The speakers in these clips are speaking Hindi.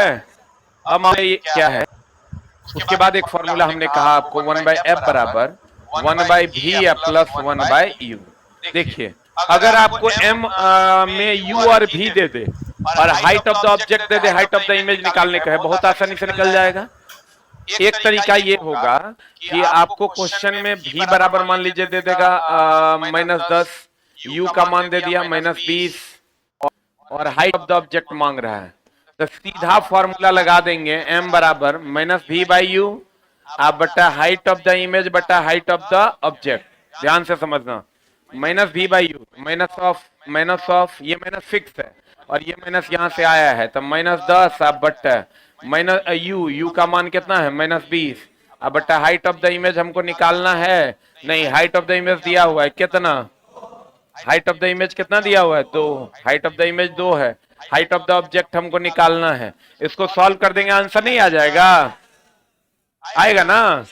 अब ये क्या है, उसके बाद एक फॉर्मूला हमने कहा आपको 1/f बराबर 1/v प्लस 1/u। देखिए अगर आपको m में u और v दे दे और height of the object they they, height of the image निकालने का है, बहुत आसानी से निकल जाएगा। एक तरीका ये होगा कि आपको क्वेश्चन में v बराबर मान लीजिए दे देगा -10, u का मान दे दिया -20 और हाइट ऑफ द ऑब्जेक्ट मांग रहा है, तो सीधा फॉर्मूला लगा देंगे m बराबर -v/u आप बटा हाइट ऑफ द इमेज बटा हाइट ऑफ द ऑब्जेक्ट। ध्यान से समझना, -v/u माइनस ऑफ ये माइनस फिक्स है और ये माइनस यहाँ से आया है, तो -10 आप बटा यू का मान कितना है -20 अब बटा हाइट ऑफ द इमेज हमको निकालना है, नहीं हाइट ऑफ द इमेज दिया हुआ है कितना, हाइट ऑफ द इमेज कितना दिया हुआ है 2, हाइट ऑफ द इमेज 2 है, हाइट ऑफ द ऑब्जेक्ट हमको निकालना है। इसको सॉल्व कर देंगे आंसर नहीं आ जाएगा, आएगा ना।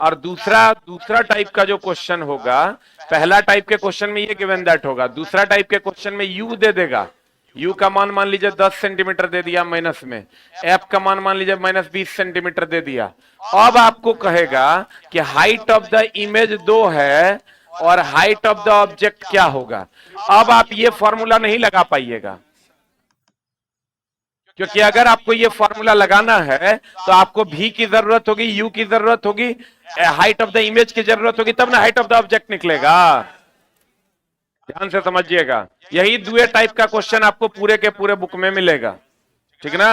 और दूसरा टाइप का जो क्वेश्चन होगा, पहला टाइप के क्वेश्चन में ये गिवन दैट होगा, दूसरा टाइप के क्वेश्चन में यू दे देगा, u का मान लीजिए 10 सेंटीमीटर दे दिया माइनस में, f का मान लीजिए -20 सेंटीमीटर दे दिया। अब आपको कहेगा कि हाइट ऑफ द इमेज 2 है और हाइट ऑफ द ऑब्जेक्ट क्या होगा। अब आप ये फॉर्मूला नहीं लगा पाइएगा, क्योंकि अगर आपको ये फॉर्मूला लगाना है तो आपको v की जरूरत होगी, u की जरूरत होगी, हाइट ऑफ द इमेज की जरूरत होगी, तब ना हाइट ऑफ द ऑब्जेक्ट निकलेगा। ध्यान से समझिएगा, यही दुए टाइप का क्वेश्चन आपको पूरे के पूरे बुक में मिलेगा, ठीक ना।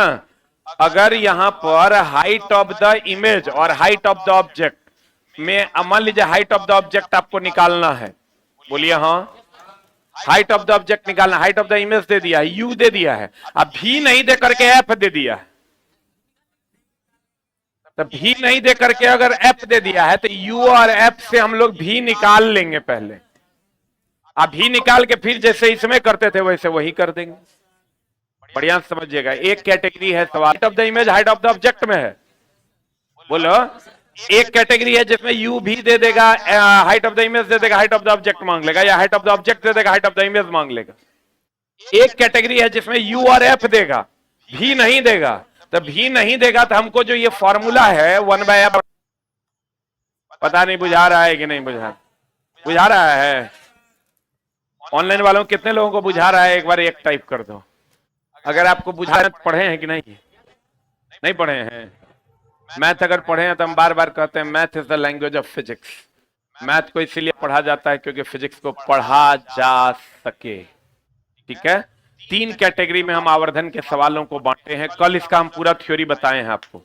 अगर यहां पर हाइट ऑफ द इमेज और हाइट ऑफ द ऑब्जेक्ट में मान लीजिए हाइट ऑफ द ऑब्जेक्ट आपको निकालना है, बोलिए हाँ, हाइट ऑफ द ऑब्जेक्ट निकालना, हाइट ऑफ द इमेज दे दिया है, यू दे दिया है, अब भी नहीं दे करके एफ दे दिया है, तो भी नहीं दे करके अगर एफ दे दिया है तो यू और एफ से हम लोग भी निकाल लेंगे पहले, अभी निकाल के फिर जैसे इसमें करते थे वैसे वही कर देंगे। बढ़िया समझिएगा, एक कैटेगरी है सवाल height of the image height of the object में है, बोलो। एक कैटेगरी है जिसमें यू भी दे देगा, हाइट ऑफ द इमेज दे देगा, हाइट ऑफ द ऑब्जेक्ट मांग लेगा, या height of the object they देगा, हाइट ऑफ द इमेज मांग लेगा। एक कैटेगरी है जिसमें यू और एफ देगा, भी नहीं देगा, तो भी नहीं देगा तो हमको जो ये फॉर्मूला है 1/f, पता नहीं बुझा रहा है कि नहीं बुझा रहा है। ऑनलाइन वालों कितने लोगों को बुझा रहा है, एक बार एक टाइप कर दो। अगर आपको बुझा रहे तो पढ़े हैं कि नहीं पढ़े हैं। मैथ अगर पढ़े हैं तो हम बार बार कहते हैं math is the language of physics. Math को इसीलिए पढ़ा जाता है क्योंकि फिजिक्स को पढ़ा जा सके, ठीक है। 3 कैटेगरी में हम आवर्धन के सवालों को बांटे हैं, कल इसका हम पूरा थ्योरी बताए हैं आपको।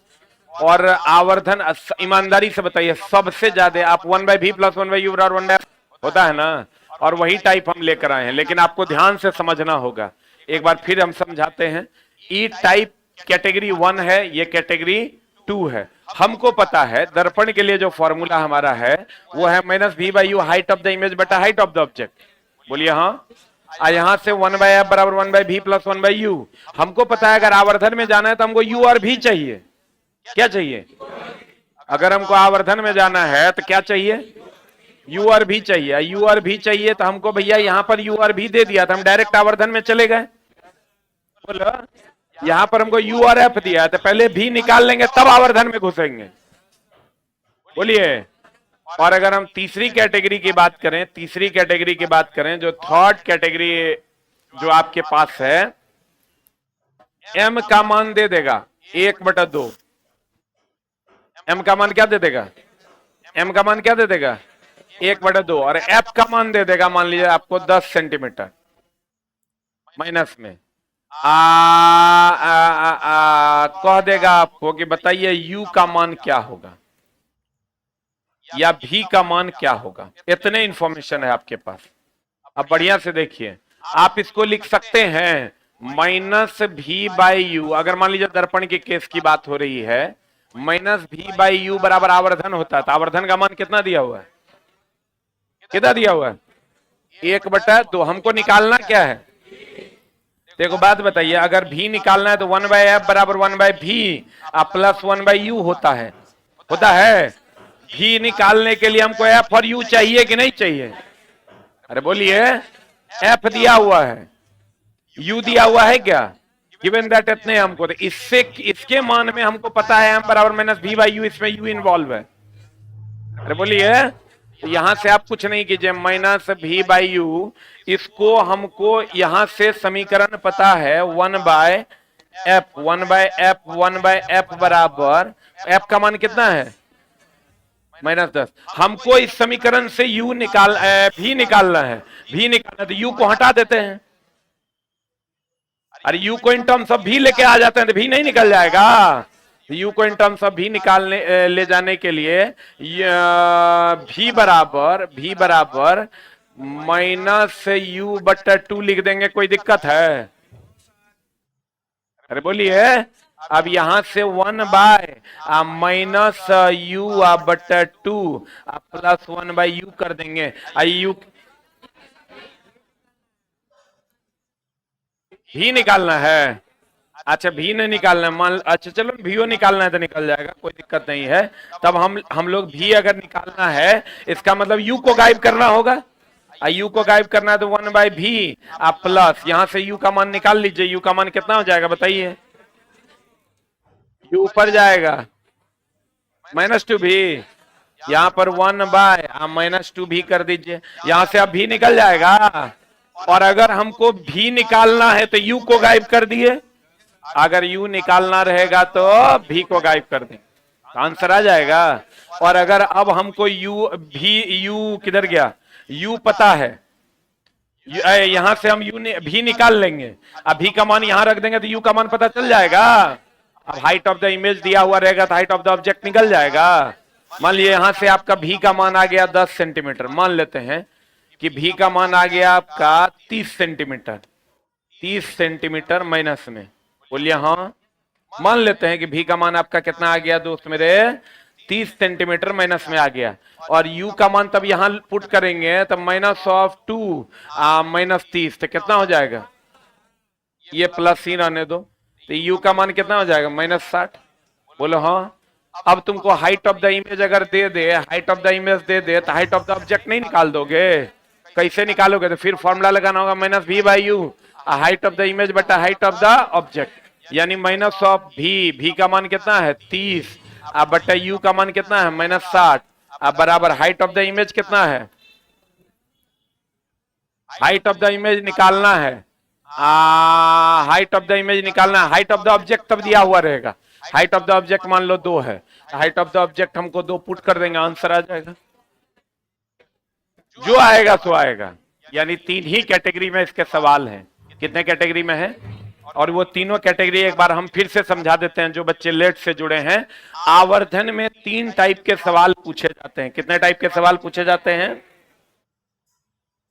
और आवर्धन ईमानदारी से बताइए, सबसे ज्यादा आप 1/v प्लस 1/u और 1/f होता है ना, और वही टाइप हम लेकर आए हैं, लेकिन आपको ध्यान से समझना होगा। एक बार फिर हम समझाते हैं, ई टाइप कैटेगरी 1 है, ये कैटेगरी 2 है। हमको पता है दर्पण के लिए जो फॉर्मूला हमारा है वो है -v/u height of the image बटा हाइट ऑफ द ऑब्जेक्ट, बोलिए हाँ। यहां से 1/f बराबर 1/v प्लस 1/u। हमको पता है अगर आवर्धन में जाना है तो हमको u और v चाहिए, क्या चाहिए, अगर हमको आवर्धन में जाना है तो क्या चाहिए, u और v चाहिए। u और v चाहिए तो हमको भैया यहां पर u और v दे दिया तो हम डायरेक्ट आवर्धन में चले गए, बोलो। यहां पर हमको u और f दिया है तो पहले v निकाल लेंगे तब आवर्धन में घुसेंगे, बोलिए। और अगर हम तीसरी कैटेगरी की बात करें, जो थर्ड कैटेगरी जो आपके पास है, m का मान दे देगा 1/2, m का मान क्या दे देगा, 1/2, और f का मान दे देगा मान लीजिए आपको 10 सेंटीमीटर माइनस में कह देगा आपको कि बताइए u का मान क्या होगा या v का मान क्या होगा। इतने इंफॉर्मेशन है आपके पास। अब बढ़िया से देखिए, आप इसको लिख सकते हैं -v/u। अगर मान लीजिए दर्पण के केस की बात हो रही है, -v/u बराबर आवर्धन होता है, तो आवर्धन का मान कितना दिया हुआ है, 1/2। हमको निकालना क्या है, देखो बात बताइए, अगर v निकालना है तो 1/f बराबर 1/v प्लस 1/u होता है। v निकालने के लिए हमको f और u चाहिए कि नहीं चाहिए, अरे बोलिए। f दिया हुआ है, u दिया हुआ है क्या, गिवन दैट इतने हमको, तो इससे इसके मान में हमको पता है m बराबर माइनस v बाई यू, इसमें u इन्वॉल्व है। अरे बोलिए, तो यहां से आप कुछ नहीं कीजिए, माइनस v बाई यू, इसको हमको यहां से समीकरण पता है 1 by f, 1 by f, 1 by f बराबर, एफ का मान कितना है -10। हमको इस समीकरण से u v निकालना है, v निकालना, तो u को हटा देते हैं। अरे u को इन टर्म्स ऑफ v लेके आ जाते हैं तो v नहीं निकल जाएगा। u को इन टर्म्स ऑफ v निकालने ले जाने के लिए v बराबर माइनस यू बटा 2 लिख देंगे, कोई दिक्कत है? अरे बोलिए, अब यहां से 1 बाय माइनस यू बटा 2 प्लस 1 बाय यू कर देंगे। यू भी निकालना है, अच्छा भी नहीं निकालना है, मान अच्छा चलो भी निकालना है तो निकल जाएगा, कोई दिक्कत नहीं है। तब हम लोग भी अगर निकालना है, इसका मतलब यू को गायब करना होगा। यू को गायब करना है तो 1 बाय भी आप प्लस, यहां से यू का मान निकाल लीजिए, यू का मान कितना हो जाएगा बताइए? यू ऊपर जाएगा -2 भी, यहां पर 1 बाय -2 भी कर दीजिए, यहां से अब भी निकल जाएगा। और अगर हमको भी निकालना है तो यू को गायब कर दिए, अगर यू निकालना रहेगा तो भी को गायब कर दें, आंसर आ जाएगा। और अगर अब हमको यू किधर गया, यू पता है, यहां से हम भी निकाल लेंगे, अब भी का मान यहां रख देंगे तो यू का मान पता चल जाएगा। अब हाइट ऑफ द इमेज दिया हुआ रहेगा तो हाइट ऑफ द ऑब्जेक्ट निकल जाएगा। मान लीजिए यहां से आपका भी का मान आ गया 10 सेंटीमीटर, मान लेते हैं कि भी का मान आ गया आपका 30 सेंटीमीटर, 30 सेंटीमीटर माइनस में, बोलिए हाँ। मान लेते हैं कि भी का मान आपका कितना आ गया दोस्त मेरे, 30 सेंटीमीटर माइनस में आ गया। और u का मान तब यहां पुट करेंगे तब -2 -30, तो कितना हो जाएगा? ये प्लस ही रहने दो, तो u का मान कितना हो जाएगा? -60। बोलो हाँ। अब तुमको हाइट ऑफ द इमेज अगर दे दे, हाइट ऑफ द इमेज दे दे, तो हाइट ऑफ द ऑब्जेक्ट नहीं निकाल दोगे? कैसे निकालोगे? तो फिर फॉर्मूला लगाना होगा -v by you, height of the image बटा हाइट ऑफ द ऑब्जेक्ट, यानी माइनस ऑफ भी का मान कितना है 30, अब बटा यू का मान कितना है -60, अब बराबर हाइट ऑफ द इमेज कितना है, हाइट ऑफ द इमेज निकालना है, हाइट ऑफ द इमेज निकालना है, हाइट ऑफ द ऑब्जेक्ट तब दिया हुआ रहेगा, हाइट ऑफ द ऑब्जेक्ट मान लो 2 है, हाइट ऑफ द ऑब्जेक्ट हमको 2 पुट कर देंगे, आंसर आ जाएगा। जो आएगा सो आएगा, यानी 3 ही कैटेगरी में इसके सवाल हैं। कितने कैटेगरी में है? और वो तीनों कैटेगरी एक बार हम फिर से समझा देते हैं जो बच्चे लेट से जुड़े हैं। आवर्धन में 3 टाइप के सवाल पूछे जाते हैं। कितने टाइप के सवाल पूछे जाते हैं?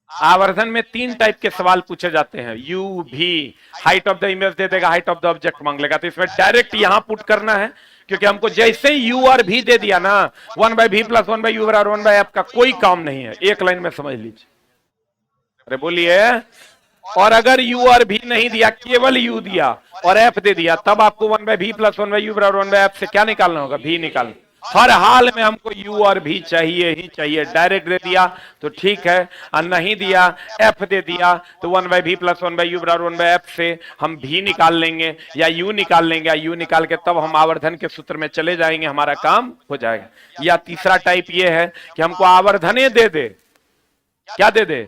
आवर्धन में 3 टाइप के सवाल पूछे जाते हैं। यू भी, हाइट ऑफ द इमेज दे देगा, हाइट ऑफ द ऑब्जेक्ट मांग लेगा, तो इसमें डायरेक्ट यहां पुट करना है, क्योंकि हमको जैसे ही यू और भी दे दिया ना, 1 बाई भी प्लस 1 बाई यू बराबर 1 बाई एफ का कोई काम नहीं है, एक लाइन में समझ लीजिए। अरे बोलिए, और अगर यू और भी नहीं दिया, केवल यू दिया और एफ दे दिया, तब आपको 1 बाई भी प्लस 1 बाई यू बराबर 1 बाई एफ से क्या निकालना होगा? भी निकालना। हर हाल में हमको यू और भी चाहिए ही चाहिए। डायरेक्ट दे दिया तो ठीक है, और नहीं दिया, एफ दे दिया, तो 1 बाई भी प्लस 1 बाई यू बराबर 1 बाई एफ से हम भी निकाल लेंगे या यू निकाल लेंगे, या यू निकाल के तब हम आवर्धन के सूत्र में चले जाएंगे, हमारा काम हो जाएगा। या तीसरा टाइप ये है कि हमको आवर्धने दे दे, क्या दे दे?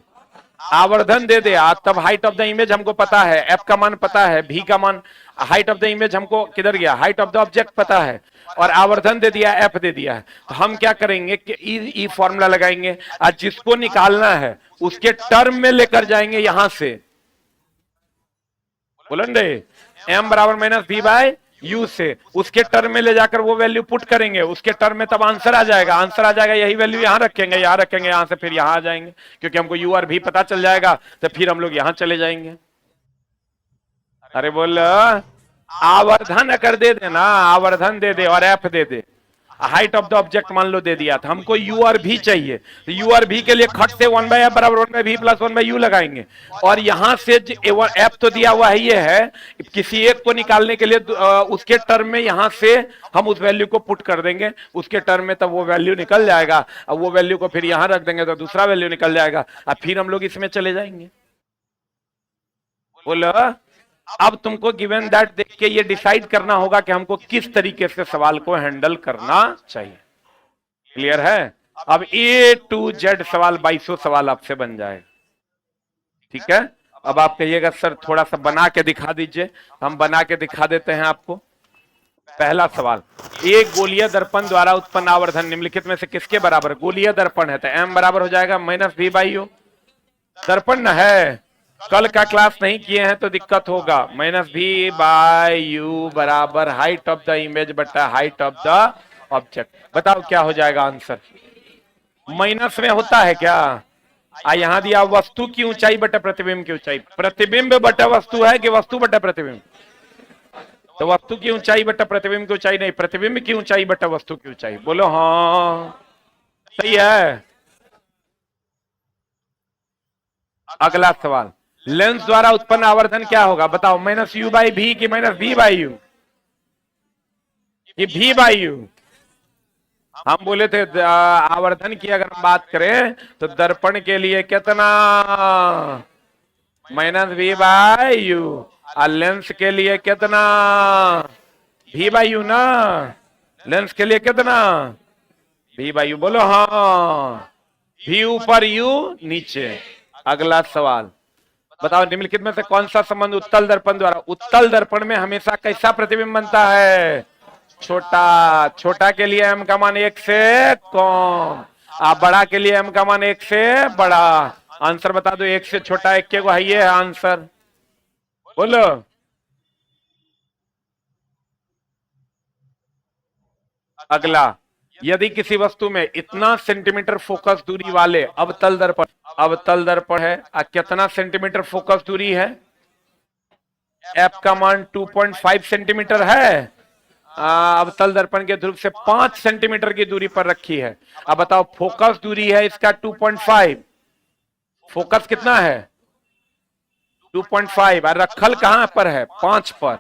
आवर्धन दे दे, तब हाइट ऑफ द इमेज हमको पता है, एफ का मान पता है, भी का मान, हाइट ऑफ द इमेज हमको किधर गया, हाइट ऑफ द ऑब्जेक्ट पता है, और आवर्धन दे दिया, एफ दे दिया है, तो हम क्या करेंगे कि ई फॉर्मूला लगाएंगे, और जिसको निकालना है उसके टर्म में लेकर जाएंगे यहां से, बोलेंगे एम बराबर माइनस भी बाय यू से, उसके टर्म में ले जाकर वो वैल्यू पुट करेंगे, उसके टर्म में तब आंसर आ जाएगा। आंसर आ जाएगा, यही वैल्यू यहां रखेंगे, यहां रखेंगे, यहां से फिर यहां आ जाएंगे, क्योंकि हमको यू और भी पता चल जाएगा, तो फिर हम लोग यहां चले जाएंगे। अरे बोल, आवर्धन अगर दे देना, आवर्धन दे दे और F they they, height of the object मान लो दे दिया, तो हमको यू और भी चाहिए, तो यू और भी के लिए खट से 1 बाई एफ बराबर 1 बाई भी प्लस 1 बाई यू लगाएंगे, और यहां से एफ तो दिया हुआ है, ये है, किसी एक को निकालने के लिए उसके टर्म में यहां से हम उस वैल्यू को पुट कर देंगे, उसके टर्म में तब वो वैल्यू निकल जाएगा, अब वो वैल्यू को फिर यहां रख देंगे तो दूसरा वैल्यू निकल जाएगा, अब फिर हम लोग इसमें चले जाएंगे। बोलो, अब तुमको गिवन दैट देख के ये डिसाइड करना होगा कि हमको किस तरीके से सवाल को हैंडल करना चाहिए। क्लियर है? अब A to Z सवाल 2200 सवाल आपसे बन जाएगा। ठीक है, अब आप कहिएगा सर थोड़ा सा बना के दिखा दीजिए। हम बना के दिखा देते हैं आपको। पहला सवाल, एक गोलीय दर्पण द्वारा उत्पन्न आवर्धन निम्नलिखित में से किसके बराबर? गोलीय दर्पण है तो m बराबर हो जाएगा -v/u। दर्पण न है, कल का क्लास नहीं किए हैं तो दिक्कत होगा। -v/u बराबर हाइट ऑफ द इमेज बटा हाइट ऑफ द ऑब्जेक्ट। बताओ क्या हो जाएगा आंसर? माइनस में होता है क्या? यहां दिया वस्तु की ऊंचाई बटा प्रतिबिंब की ऊंचाई। प्रतिबिंब बटा वस्तु है कि वस्तु बटा प्रतिबिंब? तो वस्तु की ऊंचाई बटा प्रतिबिंब की ऊंचाई नहीं, प्रतिबिंब की ऊंचाई बटा वस्तु की ऊंचाई। बोलो हाँ, सही है। अगला सवाल, लेंस द्वारा उत्पन्न आवर्धन क्या होगा? बताओ, -u/v की -v/u कि v/u? हम बोले थे आवर्धन की अगर हम बात करें तो दर्पण के लिए कितना? -v/u। और लेंस के लिए कितना? v/u ना। लेंस के लिए कितना? v/u। बोलो हाँ, v ऊपर u नीचे। अगला सवाल, बताओ निम्नलिखित में से कौन सा संबंध उत्तल दर्पण द्वारा? उत्तल दर्पण में हमेशा कैसा प्रतिबिंब बनता है? छोटा। छोटा के लिए m का मान 1 से कम, आप बड़ा के लिए m का मान 1 से बड़ा। आंसर बता दो, 1 से छोटा 1 के को है, ये है आंसर। बोलो। अगला, यदि किसी वस्तु में इतना सेंटीमीटर फोकस दूरी वाले अवतल दर्पण है, कितना सेंटीमीटर फोकस दूरी है? f का मान 2.5 सेंटीमीटर है। अवतल दर्पण के ध्रुव से 5 सेंटीमीटर की दूरी पर रखी है। अब बताओ, फोकस दूरी है इसका 2.5, फोकस कितना है? 2.5। और रखल कहां पर है? 5 पर।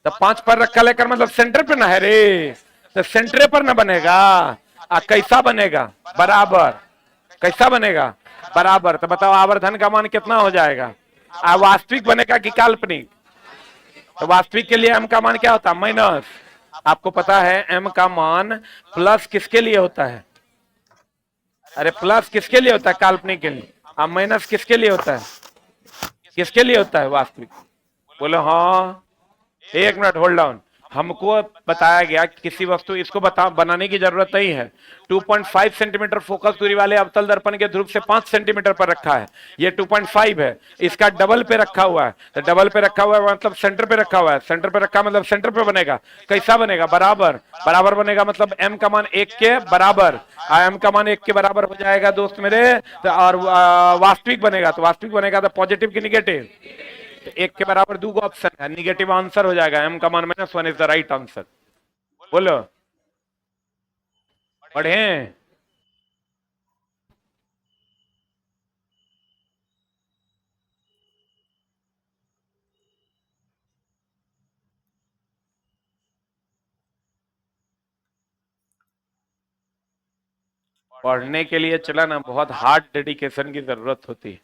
तो 5 पर रखल है कर मतलब सेंटर पे ना है रे, तो सेंटर पर ना बनेगा। कैसा बनेगा? बराबर। कैसा बनेगा? बराबर। तो बताओ आवर्धन का मान कितना हो जाएगा? वास्तविक बनेगा कि काल्पनिक? तो वास्तविक के लिए m का मान क्या होता है? माइनस। आपको पता है m का मान प्लस किसके लिए होता है? अरे प्लस किसके लिए होता है? काल्पनिक के लिए। अब माइनस किसके लिए होता है? किसके लिए होता है? वास्तविक। बोलो हाँ। एक मिनट होल्ड डाउन। हमको बताया गया कि किसी वस्तु, इसको बनाने की जरूरत नहीं है। 2.5 सेंटीमीटर फोकस दूरी वाले अवतल दर्पण के ध्रुव से 5 सेंटीमीटर पर रखा है। ये 2.5 है, इसका डबल पे रखा हुआ है। तो डबल पे रखा हुआ है मतलब सेंटर पे रखा हुआ है। सेंटर पे रखा मतलब सेंटर पे बनेगा। कैसा बनेगा? बराबर। बराबर बनेगा मतलब m का मान 1 के बराबर। m का मान 1 के बराबर हो जाएगा दोस्त मेरे। और वास्तविक बनेगा तो वास्तविक बनेगा तो पॉजिटिव की निगेटिव? 1 के बराबर 2 ऑप्शन है, निगेटिव आंसर हो जाएगा। m का मान -1 इज द राइट आंसर। बोलो। पढ़े? पढ़ने के लिए चला ना, बहुत हार्ड डेडिकेशन की जरूरत होती है।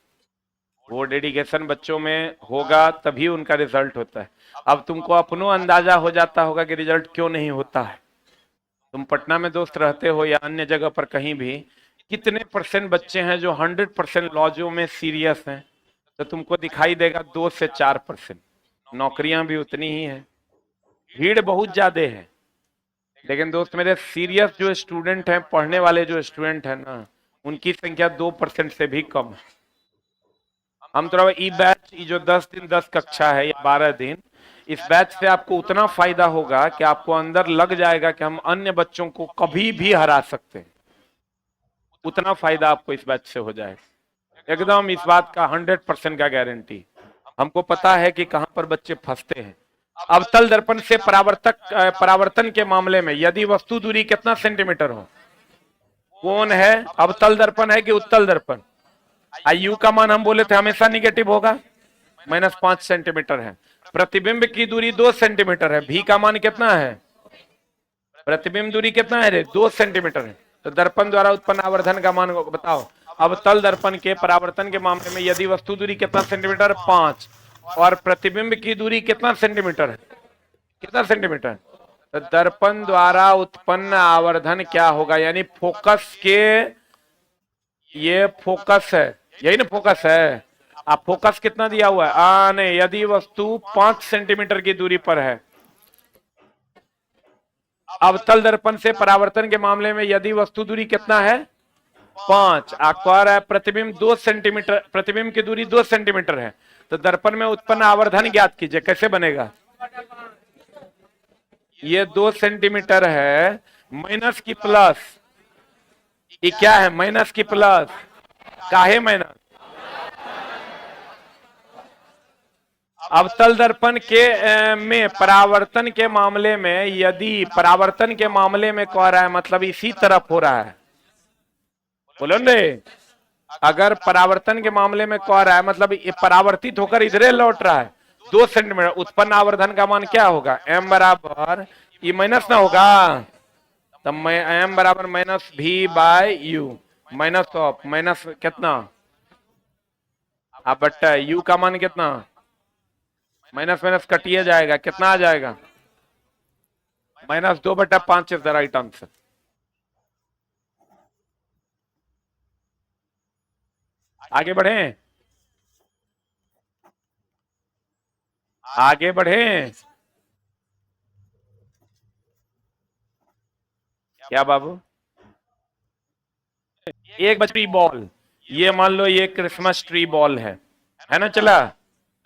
वो डेडिकेशन बच्चों में होगा तभी उनका रिजल्ट होता है। अब तुमको अपनो अंदाजा हो जाता होगा कि रिजल्ट क्यों नहीं होता है। तुम पटना में दोस्त रहते हो या अन्य जगह पर कहीं भी, कितने % बच्चे हैं जो 100% लॉजों में सीरियस हैं? तो तुमको दिखाई देगा 2 से 4%। नौकरियां भी उतनी ही है, भीड़ बहुत ज्यादा है। लेकिन दोस्त मेरे सीरियस जो स्टूडेंट हैं, पढ़ने वाले जो स्टूडेंट हैं ना, उनकी संख्या 2% से भी कम है। हम तो ई बैच जो 10 दिन 10 कक्षा है या 12 दिन, इस बैच से आपको उतना फायदा होगा कि आपको अंदर लग जाएगा कि हम अन्य बच्चों को कभी भी हरा सकते हैं। उतना फायदा आपको इस बैच से हो जाएगा एकदम, इस बात का 100% का गारंटी। हमको पता है कि कहां पर बच्चे फंसते हैं। अवतल दर्पण से परावर्तन के मामले में यदि वस्तु दूरी कितना सेंटीमीटर हो? कौन है? अवतल दर्पण है कि उत्तल दर्पण? u का मान हम बोले थे हमेशा निगेटिव होगा, -5 सेंटीमीटर है। प्रतिबिंब की दूरी 2 सेंटीमीटर है, v का मान कितना है? प्रतिबिंब दूरी कितना है रे? 2 सेंटीमीटर है। तो दर्पण द्वारा उत्पन्न आवर्धन का मान बताओ। अवतल दर्पण के परावर्तन के मामले में यदि वस्तु दूरी कितना सेंटीमीटर? 5, और प्रतिबिंब की दूरी कितना सेंटीमीटर है? कितना सेंटीमीटर? तो दर्पण द्वारा उत्पन्न आवर्धन क्या होगा? यानी फोकस के, ये फोकस है, यही ना फोकस है। अब फोकस कितना दिया हुआ है? नहीं, यदि वस्तु 5 सेंटीमीटर की दूरी पर है। अवतल दर्पण से परावर्तन के मामले में यदि वस्तु दूरी कितना है? 5। आकार है प्रतिबिंब 2 सेंटीमीटर, प्रतिबिंब की दूरी 2 सेंटीमीटर है, तो दर्पण में उत्पन्न आवर्धन ज्ञात कीजिए। कैसे बनेगा? ये 2 सेंटीमीटर है, माइनस की प्लस, ये क्या है? माइनस की प्लस, काहे माइनस? अवतल दर्पण के में परावर्तन के मामले में, यदि परावर्तन के मामले में कह रहा है मतलब इसी तरफ हो रहा है, बोलो ने, अगर परावर्तन के मामले में कह रहा है मतलब ये परावर्तित होकर इधरे लौट रहा है, 2 सेंटीमीटर, उत्पन्न आवर्धन का मान क्या होगा? m बराबर, ये माइनस ना होगा, तब m बराबर minus v by u, minus of minus कितना, अब बट्टा u का मान कितना, माइनस माइनस कटिए जाएगा, कितना आ जाएगा? -2/5 इज द राइट आंसर। आगे बढ़े, आगे बढ़े। क्या बाबू? एक बच्ची बॉल, ये मान लो ये क्रिसमस ट्री बॉल है ना? चला,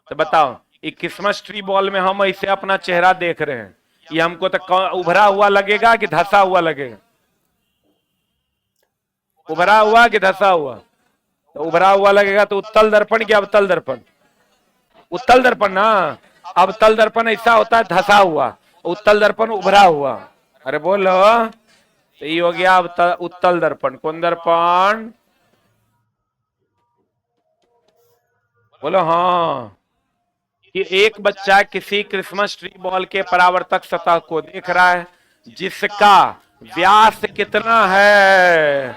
तो बताओ ये क्रिसमस ट्री बॉल में हम ऐसे अपना चेहरा देख रहे हैं, ये हमको तो उभरा हुआ लगेगा कि धसा हुआ लगेगा? उभरा हुआ कि धसा हुआ? तो उभरा हुआ लगेगा, तो उत्तल दर्पण क्या अवतल दर्पण? उत्तल दर्पण ना। अवतल दर्पण ऐसा होता है धसा हुआ, उत्तल दर्पण उभरा हुआ। अरे बोलो, तो ये हो गया उत्तल दर्पण। कौन दर्पण? बोलो हाँ। कि एक बच्चा किसी क्रिसमस ट्री बॉल के परावर्तक सतह को देख रहा है जिसका व्यास कितना है,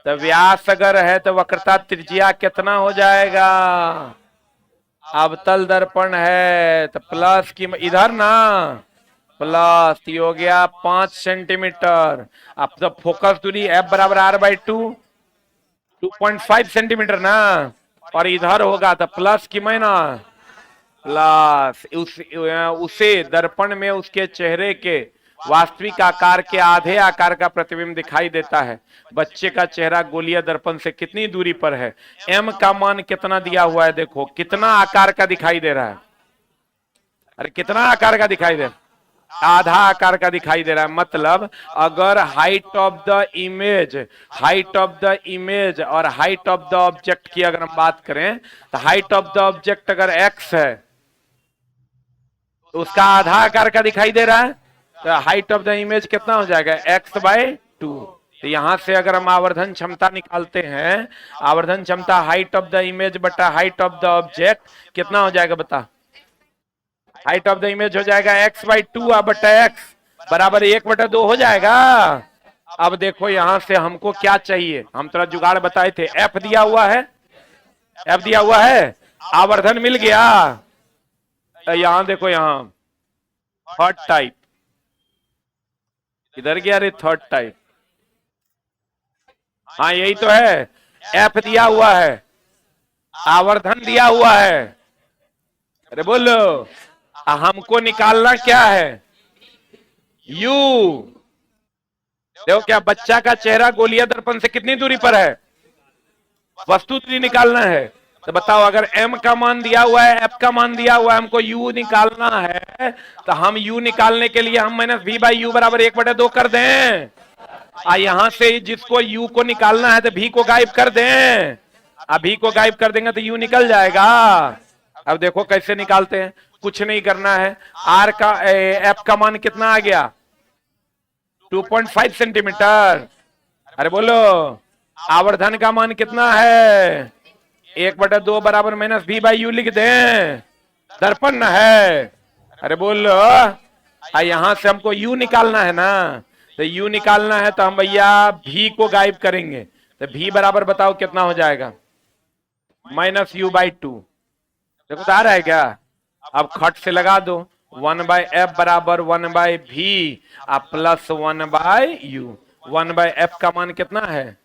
तो व्यास अगर है तो वक्रता त्रिज्या कितना हो जाएगा? अवतल दर्पण है तो प्लस की इधर ना, प्लस हो गया 5 सेंटीमीटर। अब तो फोकस दूरी F बराबर R/2, 2.5 सेंटीमीटर ना, और इधर होगा तो प्लस की माइनस, प्लस उसे दर्पण में उसके चेहरे के वास्तविक आकार के आधे आकार का प्रतिबिंब दिखाई देता है। बच्चे का चेहरा गोलीय दर्पण से कितनी दूरी पर है? m का मान कितना दिया हुआ है? देखो कितना आकार का दिखाई दे रहा है। अरे कितना आकार का दिखाई दे रहा है? आधा आकार का दिखाई दे रहा है। मतलब अगर height of the image, height of the image और हाइट ऑफ द ऑब्जेक्ट की अगर हम बात करें, तो हाइट ऑफ द ऑब्जेक्ट अगर x है तो उसका आधा आकार का दिखाई दे रहा है, तो हाइट ऑफ द इमेज कितना हो जाएगा? x/2। तो यहां से अगर हम आवर्धन क्षमता निकालते हैं, आवर्धन क्षमता हाइट ऑफ द इमेज बटा हाइट ऑफ द ऑब्जेक्ट कितना हो जाएगा बता? हाइट ऑफ द इमेज हो जाएगा x/2 बटा x बराबर 1/2 हो जाएगा। अब देखो यहां से हमको क्या चाहिए, हम थोड़ा जुगाड़ बताए थे। f दिया हुआ है, f दिया हुआ है, आवर्धन मिल गया। यहां देखो, यहां थर्ड टाइप, इधर गया रे थर्ड टाइप। हाँ यही तो है, f दिया हुआ है, आवर्धन दिया हुआ है। अरे बोलो, हमको निकालना क्या है? u। देखो क्या बच्चा का चेहरा गोलीय दर्पण से कितनी दूरी पर है? वस्तु दूरी निकालना है। तो बताओ अगर m का मान दिया हुआ है, f का मान दिया हुआ है, हमको u निकालना है, तो हम u निकालने के लिए हम -v/u बराबर 1/2 कर दें। यहां से जिसको u को निकालना है तो v को गायब कर दें। v को गायब कर देंगे तो u निकल जाएगा। अब देखो कैसे निकालते हैं, कुछ नहीं करना है। r का f का मान कितना आ गया? 2.5 सेंटीमीटर। अरे बोलो, आवर्धन का मान कितना है? 1/2 बराबर -v/u लिख दें, दर्पण न है। अरे बोलो, यहां से हमको u निकालना है ना, तो u निकालना है तो हम भैया v को गायब करेंगे। तो v बराबर बताओ कितना हो जाएगा? -u/2। देखो तो आ रहा है क्या? अब खट से लगा दो, 1/f बराबर 1/v आप प्लस 1/u। 1/f का मान कितना है?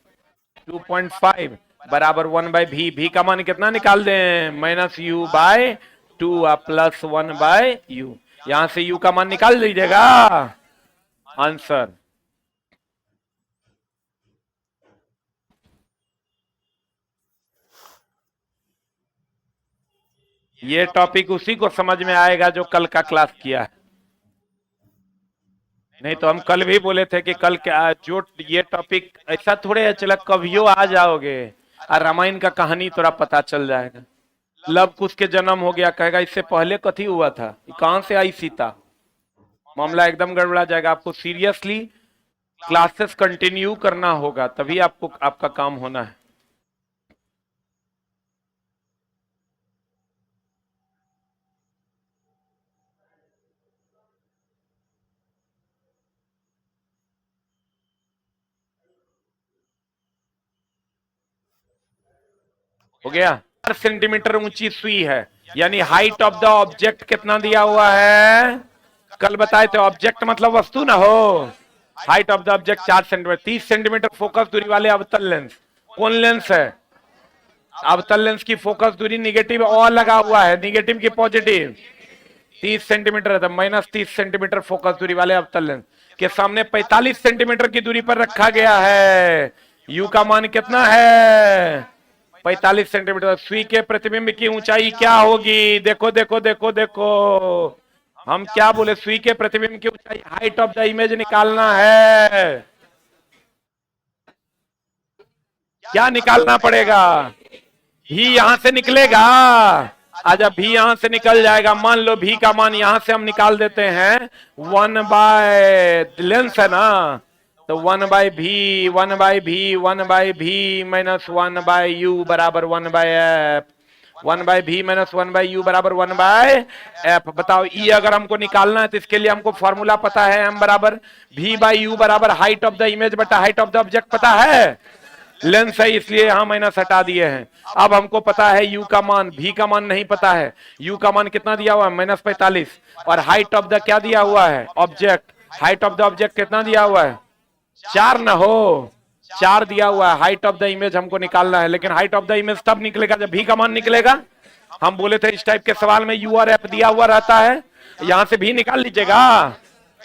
2.5 बराबर 1/v। v का मान कितना निकाल दें? -u/2 आप प्लस 1/u। यहां से u का मान निकाल लीजिएगा आंसर। ये टॉपिक उसी को समझ में आएगा जो कल का क्लास किया है। नहीं तो हम कल भी बोले थे कि कल क्या जो ये टॉपिक ऐसा थोड़े है चला कभियो आ जाओगे और रामायण का कहानी थोड़ा पता चल जाएगा। लव कुश के जन्म हो गया, कहेगा इससे पहले कथी हुआ था, कहां से आई सीता, मामला एकदम गड़बड़ा जाएगा। आपको सीरियसली क्लासेस कंटिन्यू करना होगा, तभी आपको आपका काम होना है। हो गया। 4 सेंटीमीटर ऊंची सुई है, यानी हाइट ऑफ द ऑब्जेक्ट कितना दिया हुआ है? कल बताए थे ऑब्जेक्ट मतलब वस्तु ना हो। Height of the object 4 centimetre. 30 centimetre focus दूरी वाले अवतल लेंस। कौन लेंस है? अवतल लेंस की फोकस दूरी निगेटिव और लगा हुआ है, निगेटिव की पॉजिटिव। 30 सेंटीमीटर है, -30 सेंटीमीटर फोकस दूरी वाले अवतल लेंस के सामने 45 सेंटीमीटर की दूरी पर रखा गया है। यू का मान कितना है? 45 सेंटीमीटर। सुई के प्रतिबिंब की ऊंचाई क्या होगी? देखो देखो देखो देखो, हम क्या बोले? सुई के प्रतिबिंब की ऊंचाई, हाइट ऑफ द इमेज निकालना है। क्या निकालना पड़ेगा? भी यहां से निकलेगा। अच्छा, भी यहां से निकल जाएगा। मान लो भी का मान यहां से हम निकाल देते हैं 1/, लेंस है ना, तो 1/v माइनस 1/u बराबर 1/f। 1/v माइनस 1/u बराबर 1/f। बताओ ई अगर हमको निकालना है तो इसके लिए हमको फॉर्मूला पता है, m बराबर v/u बराबर हाइट ऑफ द इमेज बटा हाइट ऑफ द ऑब्जेक्ट पता है। लेंस है इसलिए यहां माइनस हटा दिए हैं। अब हमको पता है u का मान, v का मान नहीं पता है। u का मान कितना दिया हुआ है? -45। और हाइट ऑफ द क्या दिया हुआ है? Object. Height of the object कितना दिया हुआ है? 4 ना हो, 4 दिया हुआ है। हाइट ऑफ द इमेज हमको निकालना है, लेकिन हाइट ऑफ द इमेज तब निकलेगा जब v का मान निकलेगा। हम बोले थे इस टाइप के सवाल में u और f दिया हुआ रहता है, यहां से v निकाल लीजिएगा।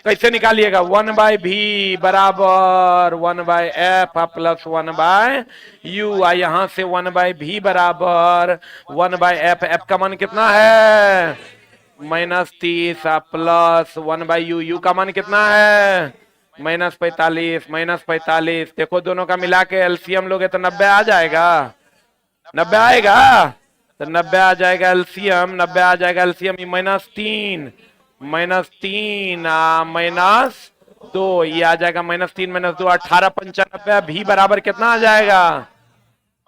कैसे निकालिएगा? 1/v बराबर 1/f प्लस 1/u। यहां से 1/v बराबर 1/f। f का मान कितना है? -30 प्लस 1/u। u का मान कितना है? -45 -45। देखो दोनों का मिला के एलसीएम लोगे तो 90 आ जाएगा। 90 आएगा तो 90 आ जाएगा एलसीएम। 90 आ जाएगा एलसीएम। -3 -2, ये आ जाएगा -3 -2 18 95। भी बराबर कितना आ जाएगा?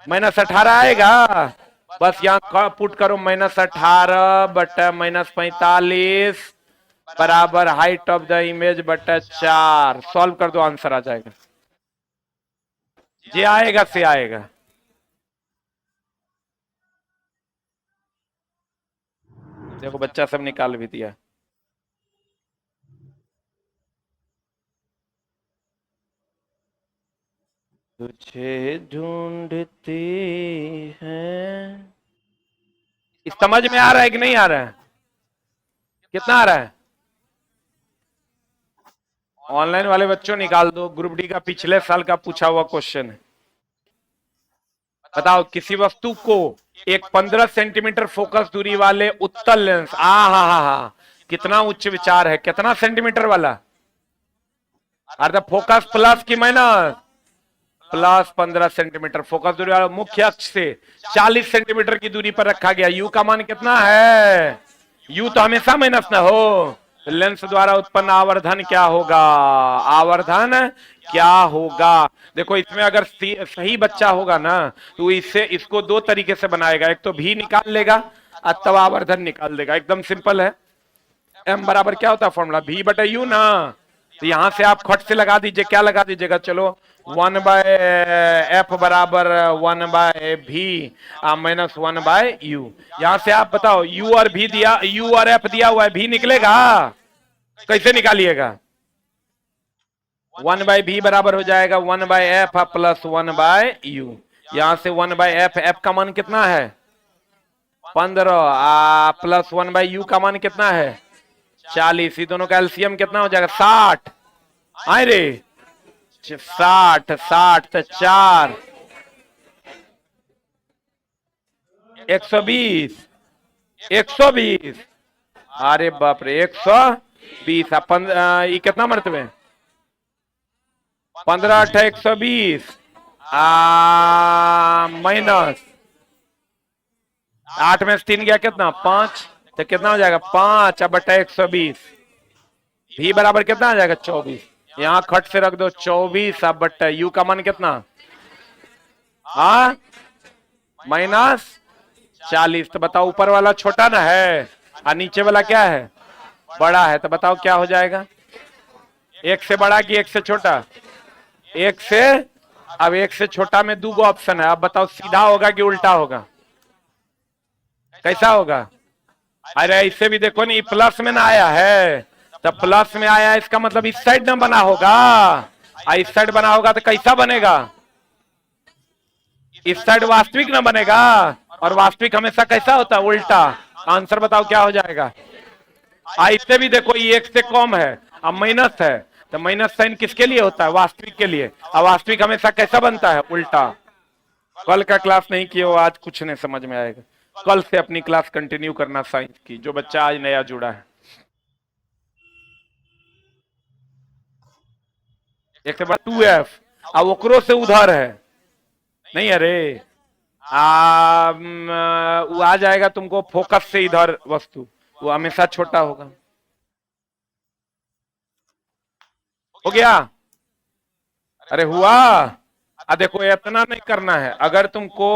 -18 आएगा। बस यहाँ पुट करो -18 बटा -45 बराबर हाइट ऑफ द इमेज बटा 4। सॉल्व कर दो, आंसर आ जाएगा। जे आएगा से आएगा। देखो बच्चा सब निकाल भी दिया। तुझे ढूंढती है। समझ में आ रहा है कि नहीं आ रहा है? कितना आ रहा है? ऑनलाइन वाले बच्चों निकाल दो, ग्रुप डी का पिछले साल का पूछा हुआ क्वेश्चन है। बताओ किसी वस्तु को एक 15 सेंटीमीटर फोकस दूरी वाले उत्तल लेंस, हा कितना उच्च विचार है। कितना सेंटीमीटर वाला? अरे फोकस प्लस की माइनस? प्लस 15 सेंटीमीटर फोकस दूरी वाला मुख्य अक्ष से 40 सेंटीमीटर की दूरी पर रखा गया। यू का मान कितना है? यू तो हमेशा माइनस ना हो। लेंस द्वारा उत्पन्न आवर्धन क्या होगा? आवर्धन क्या होगा? देखो इसमें अगर सही बच्चा होगा ना तो इससे इसको दो तरीके से बनाएगा। एक तो भी निकाल लेगा अथवा आवर्धन निकाल देगा। एकदम सिंपल है। एम बराबर क्या होता है फॉर्मूला? भी बटा यू ना। तो यहां से आप खट से लगा दीजिए, क्या लगा दीजिएगा, चलो 1/f बराबर 1/v माइनस 1/u। यहां से आप बताओ u और v दिया, u और f दिया हुआ है, v निकलेगा, कैसे निकालिएगा? 1/v बराबर हो जाएगा 1/f प्लस 1/u। यहां से 1/f, f का मान कितना है 15 प्लस 1/u का मान कितना है 40। ये दोनों का एलसीएम कितना हो जाएगा 60। आए रे 60 60 तो 4 120 120। अरे बाप रे 120। ये कितना मरतबे 15 8 120 माइनस 8 में से 3 गया कितना 5, तो कितना हो जाएगा 5 बटा 120। भी बराबर कितना आ जाएगा 24। यहां खट से रख दो 24 बटा यू का मान कितना माइनस 40। तो बताओ ऊपर वाला छोटा ना है और नीचे वाला क्या है बड़ा है, तो बताओ क्या हो जाएगा, एक से बड़ा कि एक से छोटा, एक से। अब एक से छोटा में दो ऑप्शन है, अब बताओ सीधा होगा कि उल्टा होगा, कैसा होगा? अरे इससे भी देखो नहीं, प्लस में ना आया है, तो प्लस में आया इसका मतलब इस साइड ना बना होगा, इस साइड बना होगा तो कैसा बनेगा, इस साइड वास्तविक ना बनेगा, और वास्तविक हमेशा कैसा होता है उल्टा। आंसर बताओ क्या हो जाएगा? इससे भी देखो ये एक से कम है, अब माइनस है, तो माइनस साइन किसके लिए होता है वास्तविक के लिए, और वास्तविक हमेशा कैसा बनता है उल्टा। कल का क्लास नहीं किया हो आज कुछ नहीं समझ में आएगा, कल से अपनी क्लास कंटिन्यू करना साइंस की, जो बच्चा आज नया जुड़ा है। एक से बड़ा 2f, अब ओकरो से उधर है नहीं, अरे वो आ जाएगा तुमको फोकस से इधर वस्तु, वो हमेशा छोटा होगा। हो गया? अरे हुआ? देखो इतना नहीं करना है, अगर तुमको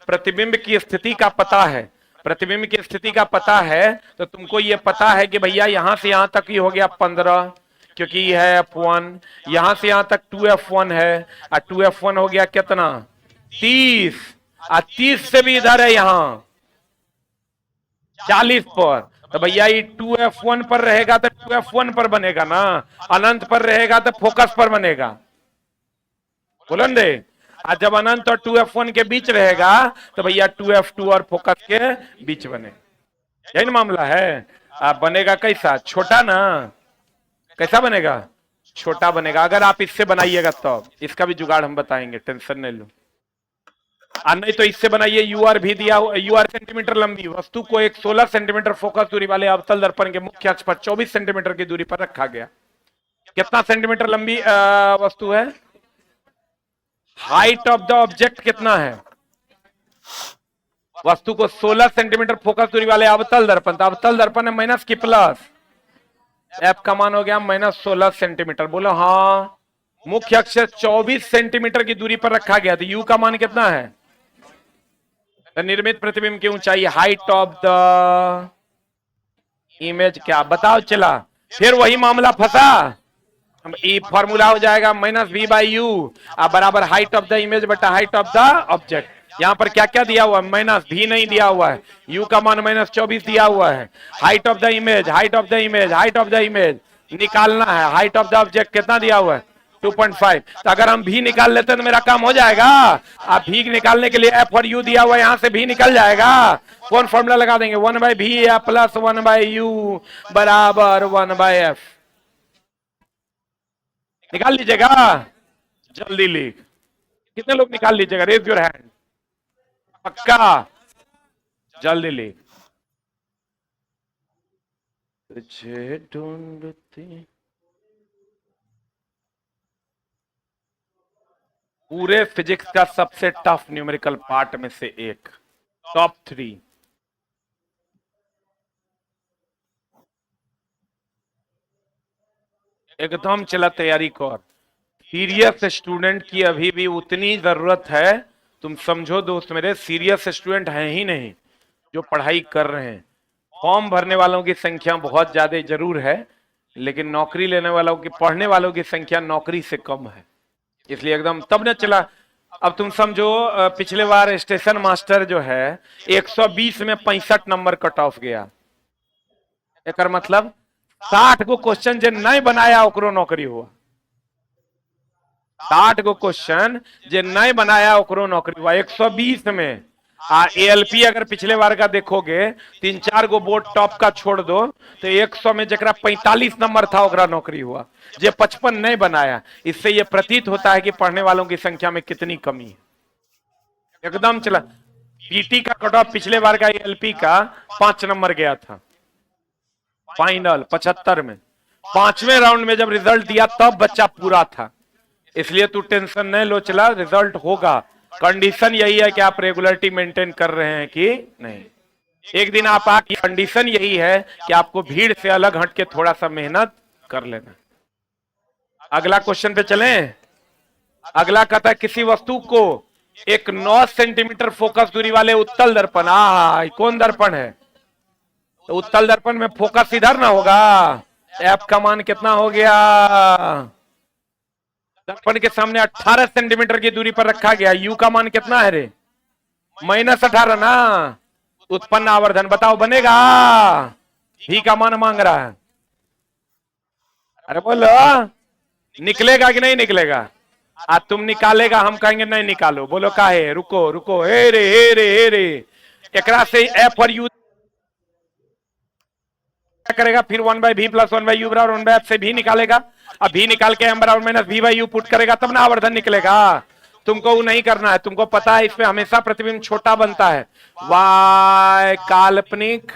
प्रतिबिंब की स्थिति का पता है, प्रतिबिंब की स्थिति का पता है, तो तुमको ये पता है कि भैया यहां से यहां तक ही हो गया 15, क्योंकि ये है f1, यहां से यहां तक 2f1 है, और 2f1 हो गया कितना 30, और 30 से भी इधर है यहां 40 पर, तो भैया ये 2f1 पर रहेगा तो 2f1 पर बनेगा ना, अनंत पर रहेगा तो फोकस पर बनेगा, बोलो दे। आज जब अनंत और 2f1 के बीच रहेगा तो भैया 2f2 और फोकस के बीच बने, यही ना मामला है। बनेगा कैसा छोटा ना, कैसा बनेगा छोटा बनेगा। अगर आप इससे बनाइएगा तो इसका भी जुगाड़ हम बताएंगे, टेंशन नहीं लो। नहीं तो इससे बनाइए, यू आर भी दिया हुआ, यू आर सेंटीमीटर लंबी वस्तु को एक 16 सेंटीमीटर फोकस दूरी वाले अवतल दर्पण के मुख्य अक्ष पर 24 सेंटीमीटर की दूरी पर रखा गया। कितना सेंटीमीटर लंबी वस्तु है, हाइट ऑफ द ऑब्जेक्ट कितना है, वस्तु को 16 सेंटीमीटर फोकस दूरी वाले अवतल दर्पण, तो अवतल दर्पण है माइनस की प्लस, एफ का मान हो गया माइनस 16 सेंटीमीटर। बोलो हाँ। मुख्य अक्ष 24 सेंटीमीटर की दूरी पर रखा गया, तो यू का मान कितना है, तो निर्मित प्रतिबिंब की ऊंचाई, हाइट ऑफ द इमेज क्या बताओ चला, फिर वही मामला फंसा, ये फॉर्मूला हो जाएगा माइनस वी बाई यू बराबर हाइट ऑफ द इमेज बटा हाइट ऑफ द ऑब्जेक्ट। यहां पर क्या क्या दिया हुआ है, माइनस भी नहीं दिया हुआ है, यू का मान माइनस 24 दिया हुआ है, height of the image, height of the image, height of the image निकालना है, हाइट ऑफ द ऑब्जेक्ट कितना दिया हुआ है 2.5। तो अगर हम भी निकाल लेते तो मेरा काम हो जाएगा। आप भी निकालने के लिए एफ और यू दिया हुआ है, यहां से भी निकल जाएगा। कौन फॉर्मूला लगा देंगे, 1/v या प्लस 1/u बराबर 1/f। निकाल लीजिएगा, जल्दी लिख, कितने लोग निकाल लीजिएगा, रेज योर हैंड, पक्का जल्दी लिख। तुझे ढूंढती पूरे फिजिक्स का सबसे टफ न्यूमेरिकल पार्ट में से एक, टॉप 3। एकदम चला तैयारी कर, सीरियस स्टूडेंट की अभी भी उतनी जरूरत है, तुम समझो दोस्त मेरे, सीरियस स्टूडेंट हैं ही नहीं जो पढ़ाई कर रहे हैं। फॉर्म भरने वालों की संख्या बहुत ज्यादा जरूर है, लेकिन नौकरी लेने वालों की, पढ़ने वालों की संख्या नौकरी से कम है, इसलिए एकदम तब न चला। अब तुम समझो पिछले बार स्टेशन मास्टर जो है 120 में 65 नंबर कट ऑफ गया। एक मतलब 60 गो क्वेश्चन जे नहीं बनाया ओकरो नौकरी हुआ। 60 गो क्वेश्चन जे नहीं बनाया ओकरो नौकरी हुआ 120 में। एएलपी अगर पिछले बार का देखोगे 3-4 गो बोर्ड टॉप का छोड़ दो तो 100 में जरा 45 नंबर था ओकरा नौकरी हुआ, जे 55 नहीं बनाया। इससे यह प्रतीत होता है कि पढ़ने वालों की संख्या में कितनी कमी है। एकदम चला। पीटी का कट ऑफ पिछले बार का एएलपी का 5 नंबर गया था फाइनल 75 में। 5वें राउंड में जब रिजल्ट दिया तब बच्चा पूरा था। इसलिए तू टेंशन नहीं लो, चला रिजल्ट होगा। कंडीशन यही है कि आप रेगुलरिटी मेंटेन कर रहे हैं कि नहीं। एक दिन आप आके, कंडीशन यही है कि आपको भीड़ से अलग हट के थोड़ा सा मेहनत कर लेना। अगला क्वेश्चन पे चलें। अगला कहता है किसी वस्तु को एक 9 सेंटीमीटर फोकस दूरी वाले उत्तल दर्पण, कौन दर्पण है, तो उत्तल दर्पण में फोकस इधर ना होगा। एफ का मान कितना हो गया, दर्पण के सामने 18 सेंटीमीटर की दूरी पर रखा गया। यू का मान कितना है रे, -18 ना। उत्पन्न आवर्धन बताओ बनेगा। भी का मान मांग रहा है, अरे बोलो निकलेगा कि नहीं निकलेगा। आज तुम निकालेगा, हम कहेंगे नहीं निकालो। बोलो काहे, रुको रुको, हे रे हे रे हे रे। एकरा से एफ और यू करेगा, फिर 1/v + 1/u बराबर 1/f से भी निकालेगा। अब भी निकाल के m बराबर -v/u पुट करेगा तब ना आवर्धन निकलेगा। तुमको वो नहीं करना है, तुमको पता है इसमें हमेशा प्रतिबिंब छोटा बनता है। y काल्पनिक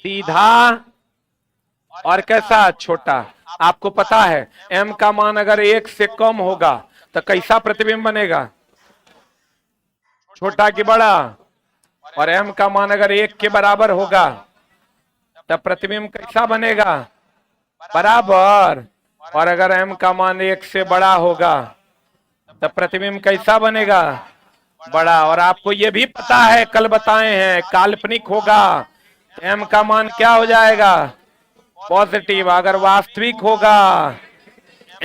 सीधा और कैसा छोटा। आपको पता है m का मान अगर 1 से कम होगा तो कैसा प्रतिबिंब बनेगा, छोटा कि बड़ा। और m का मान अगर 1 के बराबर होगा तब प्रतिबिंब कैसा बनेगा, बराबर। और अगर m का मान 1 से बड़ा होगा तब प्रतिबिंब कैसा बनेगा, बड़ा। और आपको यह भी पता है, कल बताए हैं, काल्पनिक होगा तो m का मान क्या हो जाएगा, पॉजिटिव। अगर वास्तविक होगा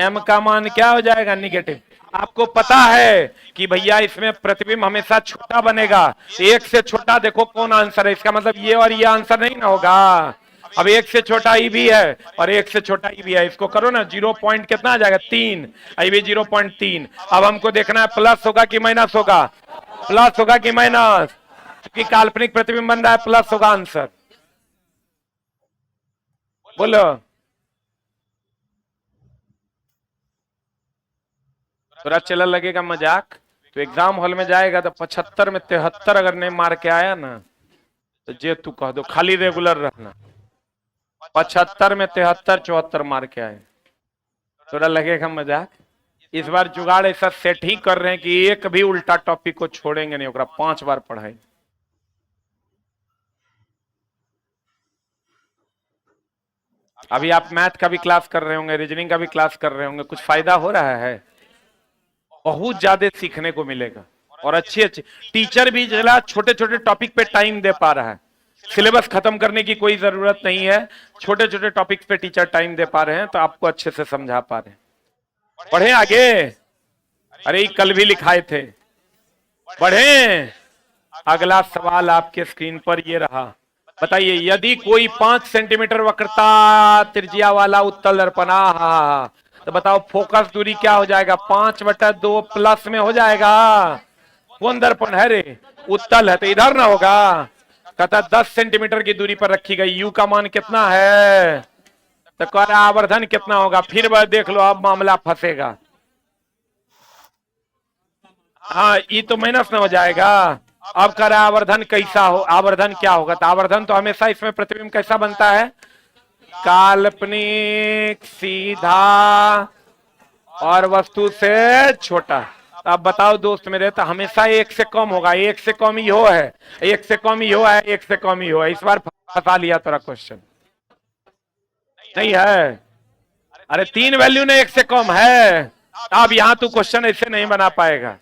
m का मान क्या हो जाएगा, निगेटिव। आपको पता है कि भैया इसमें प्रतिबिंब हमेशा छोटा बनेगा। 1 से छोटा देखो कौन आंसर है, इसका मतलब ये और ये आंसर नहीं ना होगा। अब 1 से छोटा ई भी है और 1 से छोटा ई भी है, इसको करो ना 0 पॉइंट कितना आ जाएगा, 3। आई भी 0.3। अब हमको देखना है प्लस होगा कि माइनस होगा, प्लस होगा कि माइनस, क्योंकि काल्पनिक प्रतिबिंब बन रहा है, प्लस होगा आंसर। बोलो थोड़ा चला लगेगा मजाक, तो एग्जाम हॉल में जाएगा तो 75 में 73 अगर नहीं मार के आया ना तो जे तू कह दो, खाली रेगुलर रहना। 75 में 73 74 मार के आए, थोड़ा लगेगा मजाक। इस बार जुगाड़ ऐसा सेट ही कर रहे हैं कि एक भी उल्टा टॉपिक को छोड़ेंगे नहीं, 5 बार पढ़ाई। अभी आप मैथ का भी क्लास कर रहे होंगे, रीजनिंग का भी क्लास कर रहे होंगे, कुछ फायदा हो रहा है, बहुत ज्यादा सीखने को मिलेगा। और अच्छे टीचर भी जरा छोटे छोटे टॉपिक पे टाइम दे पा रहा है। सिलेबस खत्म करने की कोई जरूरत नहीं है, छोटे छोटे टॉपिक पे टीचर टाइम दे पा रहे हैं तो आपको अच्छे से समझा पा रहे हैं। पढ़े आगे, अरे कल भी लिखाए थे, पढ़े। अगला सवाल आपके स्क्रीन पर ये रहा, बताइए यदि कोई 5 सेंटीमीटर वक्रता त्रिज्या वाला उत्तल दर्पण, तो बताओ फोकस दूरी क्या हो जाएगा, 5/2 प्लस में हो जाएगा। कौन दर्पण है रे, उत्तल है तो इधर ना होगा। कहता 10 सेंटीमीटर की दूरी पर रखी गई, यू का मान कितना है, तो कह रहा आवर्धन कितना होगा। फिर वह देख लो, अब मामला फंसेगा। हाँ ये तो माइनस में हो जाएगा। अब कह रहा आवर्धन कैसा हो, आवर्धन क्या होगा, तो आवर्धन तो हमेशा इसमें प्रतिबिंब कैसा बनता है, काल्पनिक सीधा और वस्तु से छोटा। अब बताओ दोस्त मेरे, तो हमेशा 1 से कम होगा, 1 से कम ही हो है, 1 से कम ही हो है, 1 से कम ही हो है। इस बार फंसा लिया तेरा क्वेश्चन, नहीं है। अरे 3 वैल्यू ने 1 से कम है। अब यहां तू क्वेश्चन ऐसे नहीं बना पाएगा।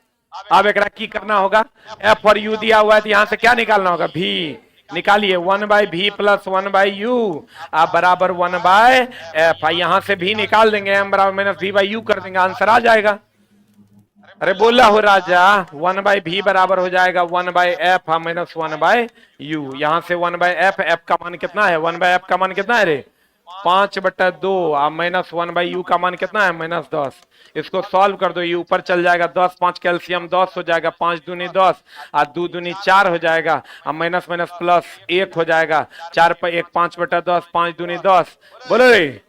अब एक की करना होगा, एफ और यू दिया हुआ है तो यहां से क्या निकालना होगा, भी। निकालिए 1/v प्लस 1/u आप बराबर 1/f। यहां से भी निकाल देंगे, m बराबर माइनस v/u कर देंगे, आंसर आ जाएगा। अरे बोला हो राजा, 1/v बराबर हो जाएगा 1/f माइनस 1/u। यहां से 1/f, f का मान कितना है, 1/f का मान कितना है रे 5/2 माइनस 1/u का मान कितना है -10। इसको सॉल्व कर दो, ये ऊपर चल जाएगा 10, 5 कैल्शियम 10 हो जाएगा, 5 दूनी 10 और 2 दूनी 4 हो जाएगा, अब माइनस माइनस प्लस 1 हो जाएगा, 4 पर 1 5/10, 5 दूनी 10, बोलो रे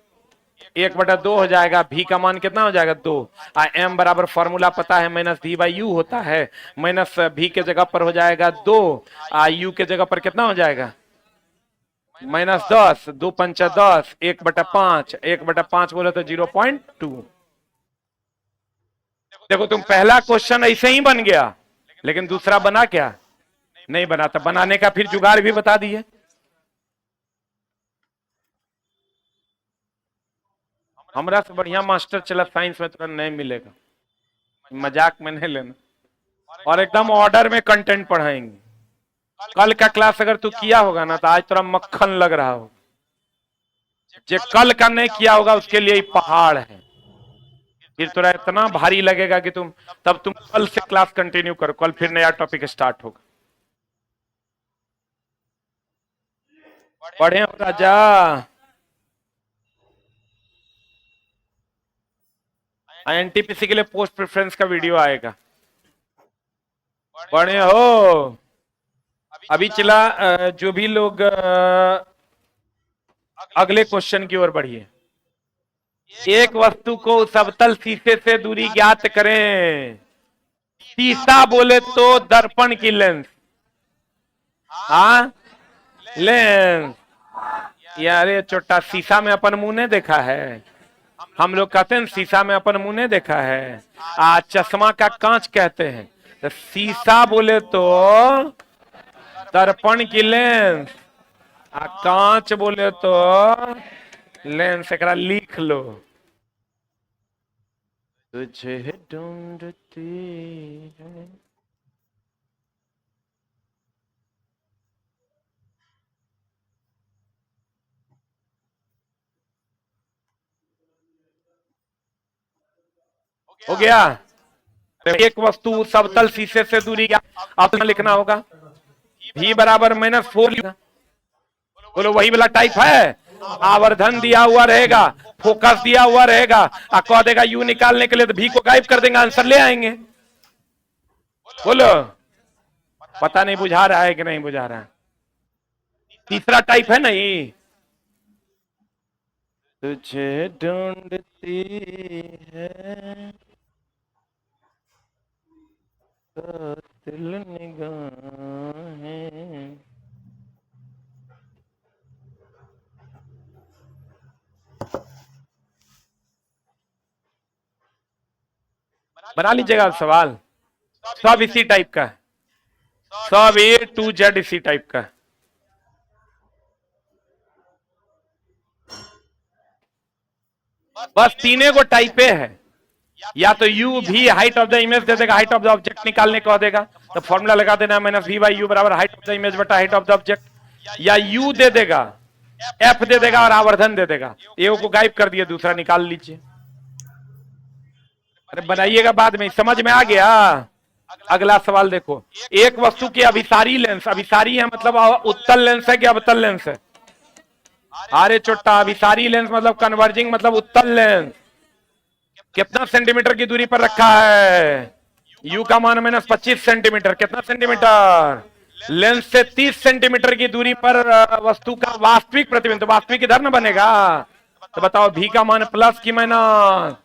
1/2 हो जाएगा। भी का मान कितना हो जाएगा 2। m बराबर फॉर्मूला पता है माइनस v/u होता है, माइनस v के जगह पर हो जाएगा 2, u के जगह पर कितना हो जाएगा -10, 2 पंच 10, 1/5, 1/5 बोले तो 0.2। देखो तुम पहला क्वेश्चन ऐसे ही बन गया, लेकिन दूसरा बना क्या, नहीं बना। तो बनाने का फिर जुगाड़ भी बता दिए। हमरा से बढ़िया मास्टर चला साइंस में तुरंत नहीं मिलेगा, मजाक में नहीं लेना, और एकदम ऑर्डर में कंटेंट पढ़ाएंगे। कल का क्लास अगर तू किया होगा ना तो आज तेरा मक्खन लग रहा हो, जो कल का नहीं किया होगा उसके लिए पहाड़ है, फिर थोड़ा इतना भारी लगेगा कि तुम कल से क्लास कंटिन्यू करो, कल फिर नया टॉपिक स्टार्ट होगा। पढ़े हो राजा, एनटीपीसी के लिए पोस्ट प्रेफरेंस का वीडियो आएगा, पढ़े हो। अभी चला जो भी लोग अगले क्वेश्चन की ओर बढ़िए। एक वस्तु को समतल शीशे से दूरी ज्ञात करें। शीशा बोले तो दर्पण की लेंस, हाँ लेंस। यारे छोटा शीशा में अपन मुंह नहीं देखा है, हम लोग कहते हैं शीशा में अपन मुंह नहीं देखा है, चश्मा का कांच कहते हैं। तो शीशा बोले तो दर्पण की लेंस, कांच बोले तो लेंस। एकरा लिख लो, तुझे ढूंढती है। हो गया। एक वस्तु समतल शीशे से दूरी क्या, आपको लिखना होगा v बराबर -4। बोलो वही वाला टाइप है, आवर्धन दिया हुआ रहेगा, फोकस दिया हुआ रहेगा, कह देगा u निकालने के लिए तो v को गायब कर देंगे, आंसर ले आएंगे। बोलो पता नहीं बुझा रहा है कि नहीं बुझा रहा है। तीसरा टाइप है ना ये, तुझे ढूंढती है दिल निगाहें। बना लीजिएगा सवाल, सब इसी टाइप का है, सब A to Z इसी टाइप का है। बस तीने को टाइपे है, या तो u भी हाइट ऑफ द इमेज दे देगा, हाइट ऑफ द ऑब्जेक्ट निकालने को देगा तो फॉर्मूला लगा देना -v/u बराबर हाइट ऑफ द इमेज बटा हाइट ऑफ द ऑब्जेक्ट, या u दे देगा, f दे देगा और आवर्धन दे देगा। ए को गायब कर दिया, दूसरा निकाल लीजिए। अरे बनाइएगा बाद में, समझ में आ गया। अगला सवाल देखो, एक वस्तु की अभिसारी लेंस, अभिसारी है मतलब उत्तल लेंस है कि अवतल लेंस है। अरे छोटा, अभिसारी लेंस मतलब कन्वर्जिंग मतलब उत्तल लेंस। कितना सेंटीमीटर की दूरी पर रखा है, u का मान -25 सेंटीमीटर, कितना सेंटीमीटर, लेंस से 30 सेंटीमीटर की दूरी पर वस्तु का वास्तविक प्रतिबिंब, तो वास्तविक इधर न बनेगा। तो बताओ v का मान प्लस की माइनस,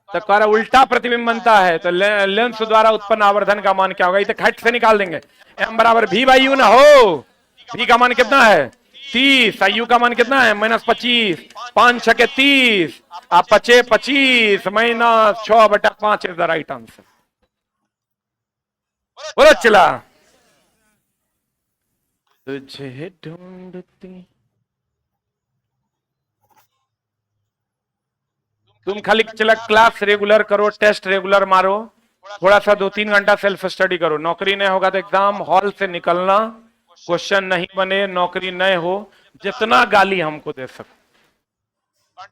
तो कह रहा उल्टा प्रतिबिंब बनता है, तो लेंस द्वारा उत्पन्न आवर्धन का मान क्या होगा, ये तो खट से निकाल देंगे। m बराबर v/u ना हो, v का मान कितना है 30, u का मान कितना है -25, 5 6 30, आप 5 25 -6/5 इज द राइट आंसर। बोलो चला, तुझे ढूंढती। तुम खाली चला क्लास रेगुलर करो, टेस्ट रेगुलर मारो, थोड़ा सा 2-3 घंटा सेल्फ स्टडी करो। नौकरी नहीं होगा तो एग्जाम हॉल से निकलना, क्वेश्चन नहीं बने, नौकरी न हो, जितना गाली हमको दे सको,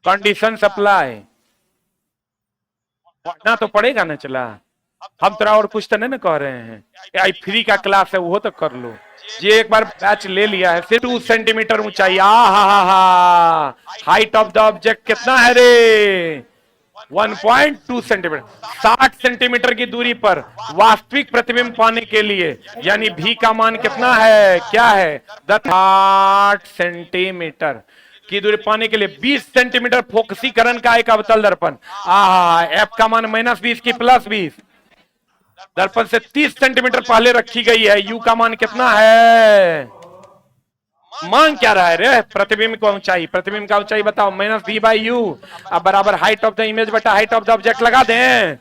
कंडीशन सप्लाई पढ़ना तो पड़ेगा ना। चला हम तेरा और कुछ तो नहीं ना कह रहे हैं, आई फ्री का क्लास है वो तो कर लो। ये एक बार बैच ले लिया है, सिर्फ 2 सेंटीमीटर ऊंचाई, हा हाइट ऑफ द ऑब्जेक्ट कितना है रे, 1.2 सेंटीमीटर। 60 सेंटीमीटर की दूरी पर वास्तविक प्रतिबिंब पाने के लिए, यानी भी का मान कितना है, क्या है, 60 सेंटीमीटर की दूरी पाने के लिए 20 सेंटीमीटर फोकसीकरण का एक अवतल दर्पण, एफ का मान -20 की +20 दर्पण से 30 सेंटीमीटर पहले रखी गई है। यू का मान कितना है, मान क्या रहा है रे, प्रतिबिंब की ऊंचाई, प्रतिबिंब का ऊंचाई बताओ, -v/u अब बराबर हाइट ऑफ द इमेज बटा हाइट ऑफ द ऑब्जेक्ट लगा दें।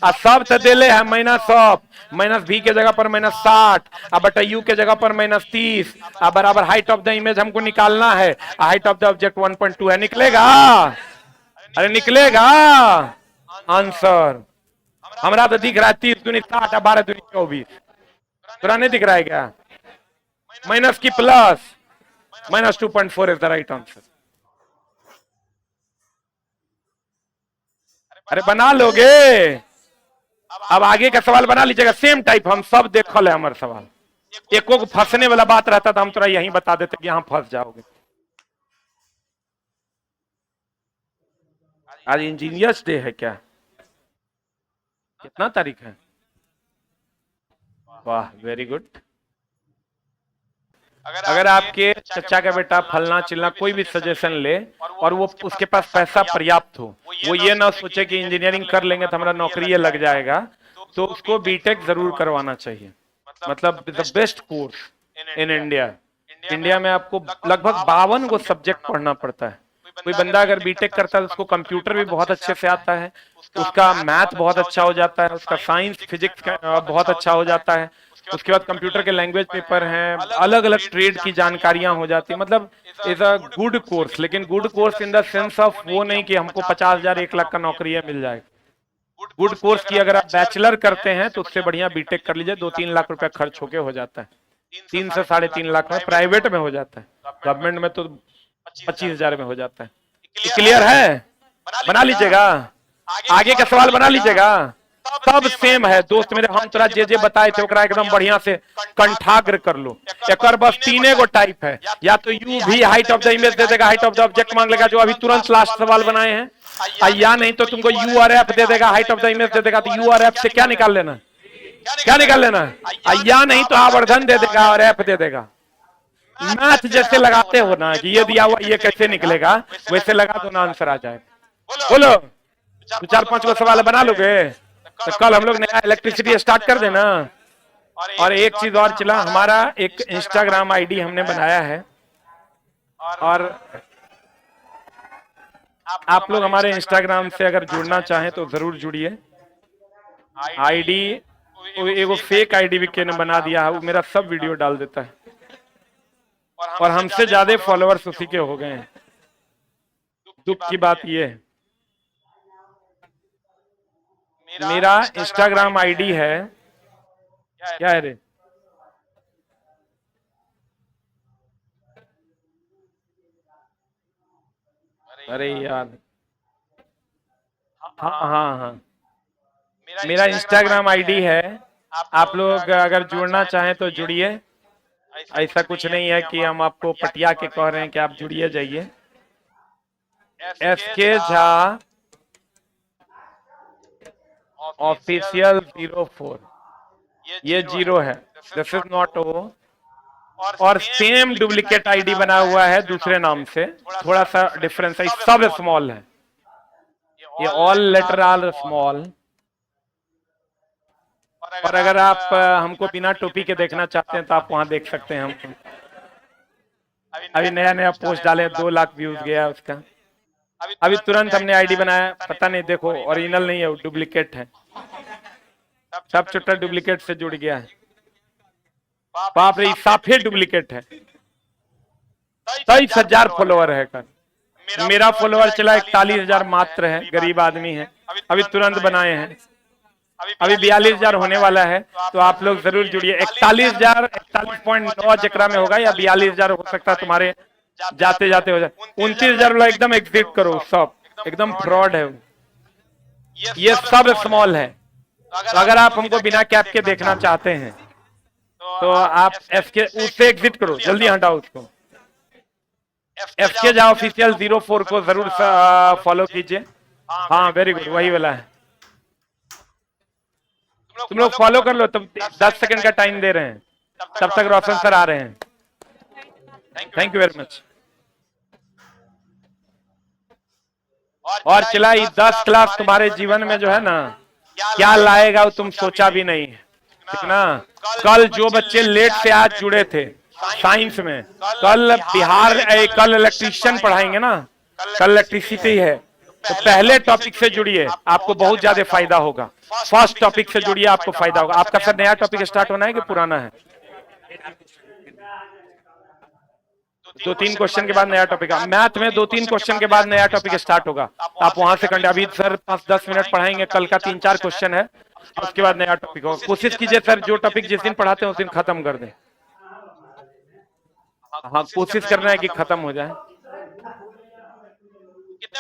अब सब तो दे ले है -v के जगह पर -60 अब बटा u के जगह पर -30 अब बराबर हाइट ऑफ द इमेज हमको निकालना है, हाइट ऑफ द ऑब्जेक्ट 1.2 है, निकलेगा, अरे निकलेगा आंसर। हमारा तो दिख रहा है 30 दूनी 60 और 12 दूनी 24, पूरा नहीं दिख रहा है क्या, माइनस की plus, -2.4 is the right answer. अरे बना लोगे, अब आगे का सवाल बना लीजिएगा, सेम टाइप, हम सब देखल है हमारे सवाल, एको को फंसने वाला बात रहता तो हम थोड़ा यहीं बता देते कि यहां फंस जाओगे। आज इंजीनियर्स डे है क्या, कितना तारीख है, वाह वेरी गुड। अगर आपके चचा का बेटा फलना चिलना कोई भी सजेशन ले और वो उसके पास पैसा पर्याप्त हो, वो ये ना सोचे कि इंजीनियरिंग कर लेंगे तो हमारा नौकरी ये लग जाएगा, तो उसको बीटेक जरूर करवाना चाहिए। मतलब the best course in India. India में आपको लगभग 52 को सब्जेक्ट पढ़ना पड़ता है। कोई बंदा अगर बीटेक करता है तो उसको कंप्यूटर भी बहुत अच्छे से आता है, उसका मैथ बहुत अच्छा हो जाता है, उसका साइंस फिजिक्स बहुत अच्छा हो जाता है, उसके बाद कंप्यूटर के लैंग्वेज पेपर हैं, अलग अलग ट्रेड की जानकारियां हो जाती है। मतलब इज अ गुड कोर्स, लेकिन good course in the sense of वो नहीं कि हमको 50,000 1 लाख का नौकरी है मिल जाएगा। गुड कोर्स की अगर आप बैचलर करते हैं तो उससे बढ़िया बीटेक कर लीजिए, 2-3 लाख रुपया खर्च होके हो जाता है, 3 से 3.5 लाख में प्राइवेट में हो जाता है, गवर्नमेंट में तो 25,000 में हो जाता है। क्लियर है, बना लीजिएगा, आगे का सवाल बना लीजिएगा, सब सेम है दोस्त मेरे, हम तोरा जे बताए थे ओकरा एकदम बढ़िया से कंठाग्र कर लो। एक बस 3 गो टाइप है, या तो यू भी हाइट ऑफ द इमेज दे देगा, हाइट ऑफ द ऑब्जेक्ट मांग लेगा जो अभी तुरंत लास्ट सवाल बनाए हैं, या नहीं तो तुमको यू और एफ दे देगा, हाइट ऑफ द इमेज दे देगा, तो यू और एफ से क्या निकाल लेना, क्या निकाल लेना, या नहीं तो आवर्धन दे देगा और एफ दे देगा। मैथ जैसे लगाते हो ना कि ये दिया हुआ ये कैसे निकलेगा, वैसे लगा दो ना, आंसर आ जाएगा। बोलो 4-5 को सवाल बना लोगे तो कल हम लोग नया इलेक्ट्रिसिटी स्टार्ट कर देना। और एक चीज और चला, हमारा एक इंस्टाग्राम आईडी हमने बनाया है, और आप लोग हमारे इंस्टाग्राम से अगर जुड़ना चाहें तो जरूर जुड़िए। आईडी एगो फेक आईडी भी ने बना दिया है, वो मेरा सब वीडियो डाल देता है, और हमसे ज्यादा फॉलोअर्स उसी के हो गए हैं। दुख की बात ये है, मेरा इंस्टाग्राम आईडी है, क्या है रे, अरे यार, हाँ, मेरा इंस्टाग्राम आईडी है, आप लोग अगर जुड़ना चाहें तो जुड़िए। ऐसा कुछ नहीं है कि हम आपको पटिया के कह रहे हैं कि आप जुड़िए जाइए। SK झा ऑफिशियल 04, ये 0 है, दिस इज नॉट ओ। और सेम डुप्लीकेट आईडी बना हुआ है दूसरे नाम से, थोड़ा सा डिफरेंस है, सब स्मॉल है, ये ऑल लेटर आल स्मॉल। और अगर आप हमको बिना टोपी के देखना चाहते हैं तो आप वहां देख सकते हैं हमको। अभी नया पोस्ट डाले, 2 लाख व्यूज गया उसका, अभी तुरंत हमने आईडी बनाया, पता नहीं, देखो ओरिजिनल नहीं है, डुप्लीकेट है, सब चुट्टा डुप्लीकेट से जुड़ गया है। बाप रे, साफे डुप्लीकेट है। 23,000 फॉलोअर है कर, मेरा फॉलोअर चला 41,000 मात्र है, गरीब आदमी है, अभी तुरंत बनाए हैं। अभी 42,000 होने वाला है, तो आप लोग जरूर जुड़िए। 41,000 41.9 जकरा में होगा, या 42,000 हो सकता है तुम्हारे जाते जाते हो जाए। 29,000 वाला एकदम एग्जिट करो, सब एकदम फ्रॉड है। ये सब स्मॉल है। तो अगर आप हमको बिना कैप के देखना चाहते हैं तो आप एफ के उससे एग्जिट करो, जल्दी हटाओ उसको। एफ के जाओ ऑफिशियल 04 को जरूर फॉलो कीजिए। हाँ वेरी गुड, वही वाला है। तुम लोग फॉलो कर लो, तब 10 सेकंड का टाइम दे रहे हैं, तब तक रोशन सर आ रहे हैं। Thank you very much. और चलाई 10 क्लास तुम्हारे जीवन में जो है ना क्या लाएगा वो तुम सोचा भी नहीं, ठीक ना। कल जो बच्चे लेट से आज जुड़े थे साइंस में, कल बिहार कल इलेक्ट्रीशियन पढ़ाएंगे ना, कल इलेक्ट्रिसिटी है, तो पहले टॉपिक से जुड़िए, आपको बहुत ज्यादा फायदा होगा। फर्स्ट टॉपिक से जुड़िए, आपको फायदा होगा। आपका सर नया टॉपिक स्टार्ट होना है कि पुराना है? 2-3 क्वेश्चन के बाद नया टॉपिक। मैथ में 2-3 क्वेश्चन के बाद नया टॉपिक स्टार्ट होगा, तो आप वहां से कंटिन्यू। अभी सर 5-10 मिनट पढ़ाएंगे, कल का 3-4 क्वेश्चन है, उसके बाद नया टॉपिक होगा। कोशिश कीजिए सर जो टॉपिक जिस दिन पढ़ाते हैं उस दिन खत्म कर दें। हाँ कोशिश करना है कि खत्म हो जाए।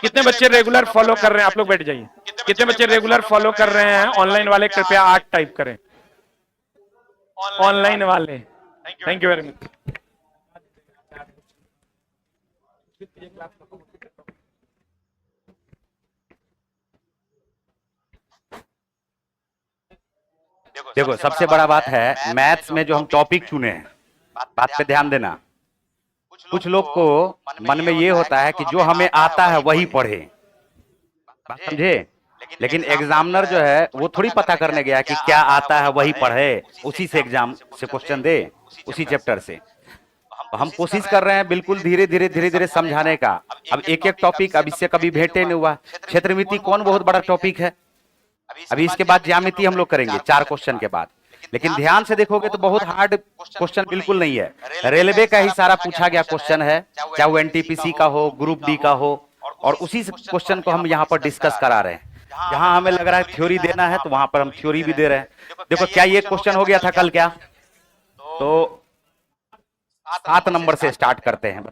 कितने बच्चे रेगुलर फॉलो कर रहे हैं? आप लोग बैठ जाइए। कितने बच्चे रेगुलर फॉलो कर रहे हैं? ऑनलाइन वाले कृपया 8 टाइप करें। ऑनलाइन वाले थैंक यू वेरी मच। देखो सबसे बड़ा बात है मैथ्स में जो हम टॉपिक चुने हैं, बात पे ध्यान देना। कुछ लोग को मन में ये होता है कि जो हमें आता है वही पढ़े, बात समझे। लेकिन एग्जामिनर जो है वो थोड़ी पता करने गया कि क्या आता है वही पढ़े, उसी से एग्जाम से क्वेश्चन दे, उसी चैप्टर से। तो हम कोशिश कर रहे हैं बिल्कुल धीरे धीरे समझाने का। अब एक एक टॉपिक अब इससे कभी भेंटे नहीं हुआ। क्षेत्रमिति कौन बहुत बड़ा टॉपिक है, अभी इसके बाद ज्यामिति हम लोग करेंगे 4 क्वेश्चन के बाद। लेकिन ध्यान से देखोगे तो बहुत हार्ड क्वेश्चन बिल्कुल नहीं है। रेलवे का ही सारा पूछा गया क्वेश्चन है, चाहे वो एनटीपीसी का हो, ग्रुप डी का हो, और उसी क्वेश्चन को हम यहाँ पर डिस्कस करा रहे हैं। जहां हमें लग रहा है थ्योरी देना है तो वहां पर हम थ्योरी भी दे रहे हैं। देखो क्या ये क्वेश्चन हो गया था कल? क्या तो 7 नंबर से स्टार्ट करते हैं।